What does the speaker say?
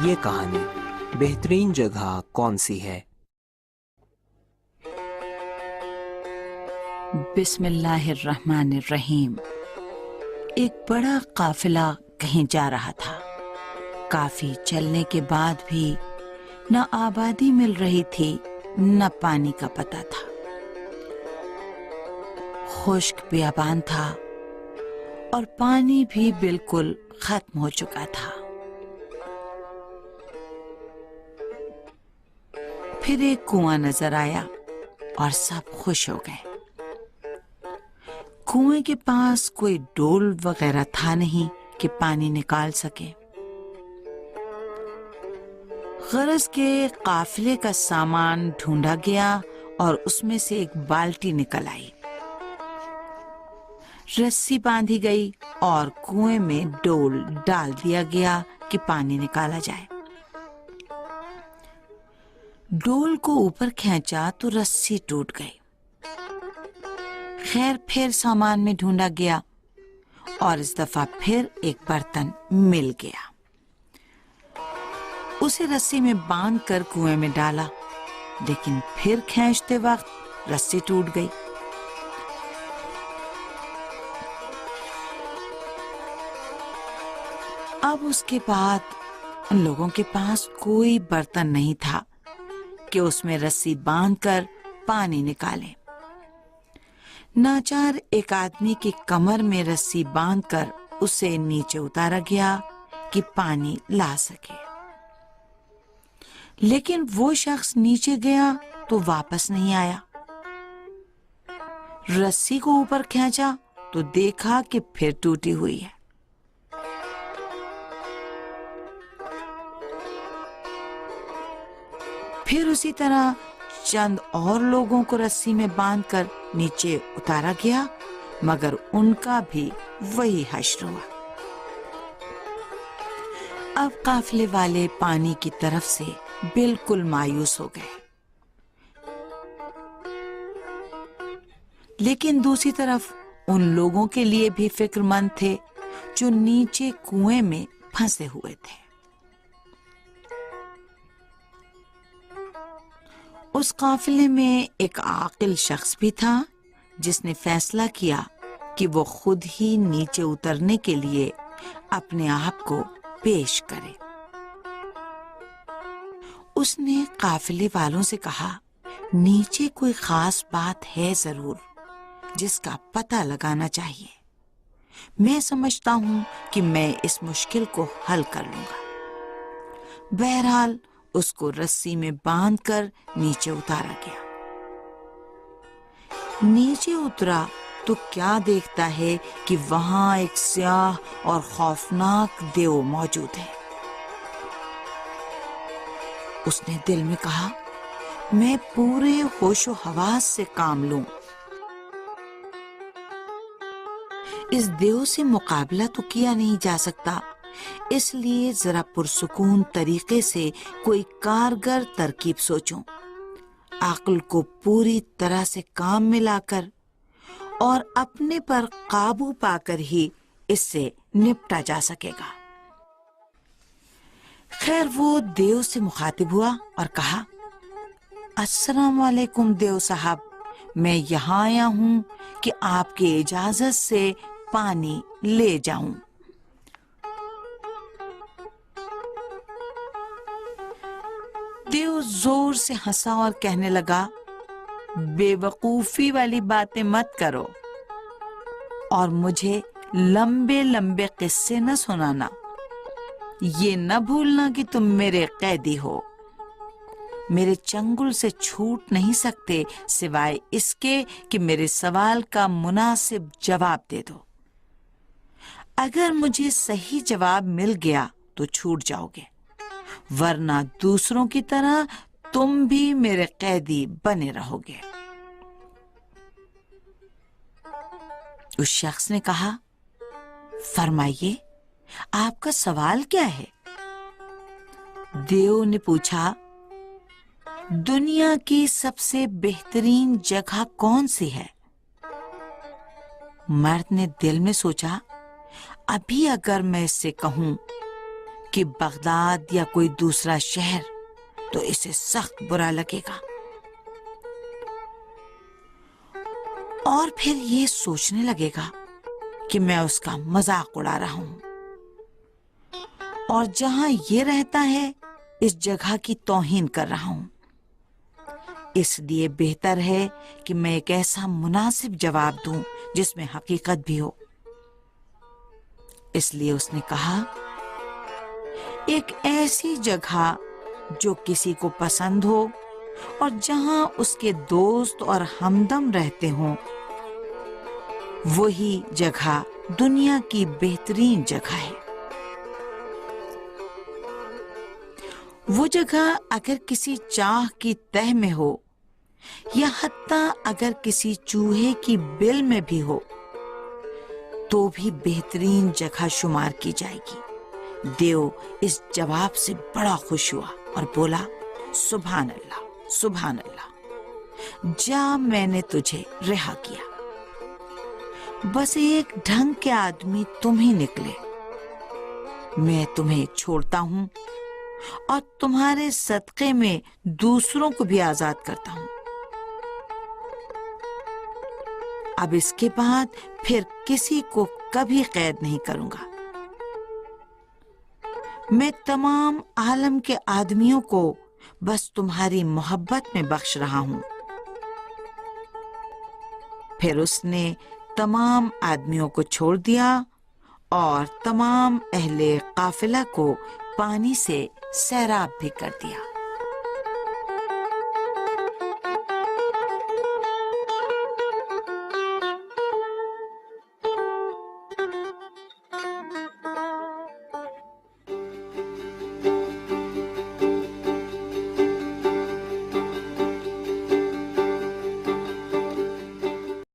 یہ کہانی بہترین جگہ کون سی ہے؟ بسم اللہ الرحمن الرحیم۔ ایک بڑا قافلہ کہیں جا رہا تھا۔ کافی چلنے کے بعد بھی نہ آبادی مل رہی تھی نہ پانی کا پتہ تھا۔ خشک بیابان تھا اور پانی بھی بالکل ختم ہو چکا تھا۔ پھر ایک کنواں نظر آیا اور سب خوش ہو گئے۔ کنویں کے پاس کوئی ڈول وغیرہ تھا نہیں کہ پانی نکال سکے۔ غرض کے قافلے کا سامان ڈھونڈا گیا اور اس میں سے ایک بالٹی نکل آئی۔ رسی باندھی گئی اور کنویں میں ڈول ڈال دیا گیا کہ پانی نکالا جائے۔ ڈول کو اوپر کھینچا تو رسی ٹوٹ گئی۔ خیر پھر سامان میں ڈھونڈا گیا اور اس دفعہ پھر ایک برتن مل گیا۔ اسے رسی میں باندھ کر کنویں میں ڈالا، لیکن پھر کھینچتے وقت رسی ٹوٹ گئی۔ اب اس کے بعد ان لوگوں کے پاس کوئی برتن نہیں تھا کہ اس میں رسی باندھ کر پانی نکالیں۔ ناچار ایک آدمی کی کمر میں رسی باندھ کر اسے نیچے اتارا گیا کہ پانی لا سکے، لیکن وہ شخص نیچے گیا تو واپس نہیں آیا۔ رسی کو اوپر کھینچا تو دیکھا کہ پھر ٹوٹی ہوئی ہے۔ پھر اسی طرح چند اور لوگوں کو رسی میں باندھ کر نیچے اتارا گیا، مگر ان کا بھی وہی حشر ہوا۔ اب قافلے والے پانی کی طرف سے بالکل مایوس ہو گئے، لیکن دوسری طرف ان لوگوں کے لیے بھی فکر مند تھے جو نیچے کنویں میں پھنسے ہوئے تھے۔ اس قافلے میں ایک عاقل شخص بھی تھا جس نے فیصلہ کیا کہ وہ خود ہی نیچے اترنے کے لیے اپنے آپ کو پیش کرے۔ اس نے قافلے والوں سے کہا، نیچے کوئی خاص بات ہے ضرور جس کا پتہ لگانا چاہیے۔ میں سمجھتا ہوں کہ میں اس مشکل کو حل کر لوں گا۔ بہرحال اس کو رسی میں باندھ کر نیچے اتارا گیا۔ نیچے اترا تو کیا دیکھتا ہے کہ وہاں ایک سیاہ اور خوفناک دیو موجود ہے۔ اس نے دل میں کہا، میں پورے ہوش و حواس سے کام لوں، اس دیو سے مقابلہ تو کیا نہیں جا سکتا، اس لیے ذرا پرسکون طریقے سے کوئی کارگر ترکیب سوچوں، عقل کو پوری طرح سے کام میں لا کر اور اپنے پر قابو پا کر ہی اس سے نپٹا جا سکے گا۔ خیر وہ دیو سے مخاطب ہوا اور کہا، السلام علیکم دیو صاحب، میں یہاں آیا ہوں کہ آپ کی اجازت سے پانی لے جاؤں۔ دیو زور سے ہنسا اور کہنے لگا، بے وقوفی والی باتیں مت کرو اور مجھے لمبے لمبے قصے نہ سنانا۔ یہ نہ بھولنا کہ تم میرے قیدی ہو، میرے چنگل سے چھوٹ نہیں سکتے سوائے اس کے کہ میرے سوال کا مناسب جواب دے دو۔ اگر مجھے صحیح جواب مل گیا تو چھوٹ جاؤ گے، ورنہ دوسروں کی طرح تم بھی میرے قیدی بنے رہو گے۔ اس شخص نے کہا، فرمائیے آپ کا سوال کیا ہے؟ دیو نے پوچھا، دنیا کی سب سے بہترین جگہ کون سی ہے؟ مرد نے دل میں سوچا، ابھی اگر میں اس سے کہوں کہ بغداد یا کوئی دوسرا شہر تو اسے سخت برا لگے گا، اور پھر یہ سوچنے لگے گا کہ میں اس کا مذاق اڑا رہا ہوں، اور جہاں یہ رہتا ہے اس جگہ کی توہین کر رہا ہوں۔ اس لیے بہتر ہے کہ میں ایک ایسا مناسب جواب دوں جس میں حقیقت بھی ہو۔ اس لیے اس نے کہا، ایک ایسی جگہ جو کسی کو پسند ہو اور جہاں اس کے دوست اور ہمدم رہتے ہوں، وہی جگہ دنیا کی بہترین جگہ ہے۔ وہ جگہ اگر کسی چاہ کی تہ میں ہو یا حتیٰ اگر کسی چوہے کی بل میں بھی ہو تو بھی بہترین جگہ شمار کی جائے گی۔ دیو اس جواب سے بڑا خوش ہوا اور بولا، سبحان اللہ، سبحان اللہ، جا میں نے تجھے رہا کیا، بس ایک ڈھنگ کے آدمی تم ہی نکلے، میں تمہیں چھوڑتا ہوں اور تمہارے صدقے میں دوسروں کو بھی آزاد کرتا ہوں۔ اب اس کے بعد پھر کسی کو کبھی قید نہیں کروں گا۔ میں تمام عالم کے آدمیوں کو بس تمہاری محبت میں بخش رہا ہوں۔ پھر اس نے تمام آدمیوں کو چھوڑ دیا اور تمام اہل قافلہ کو پانی سے سیراب بھی کر دیا۔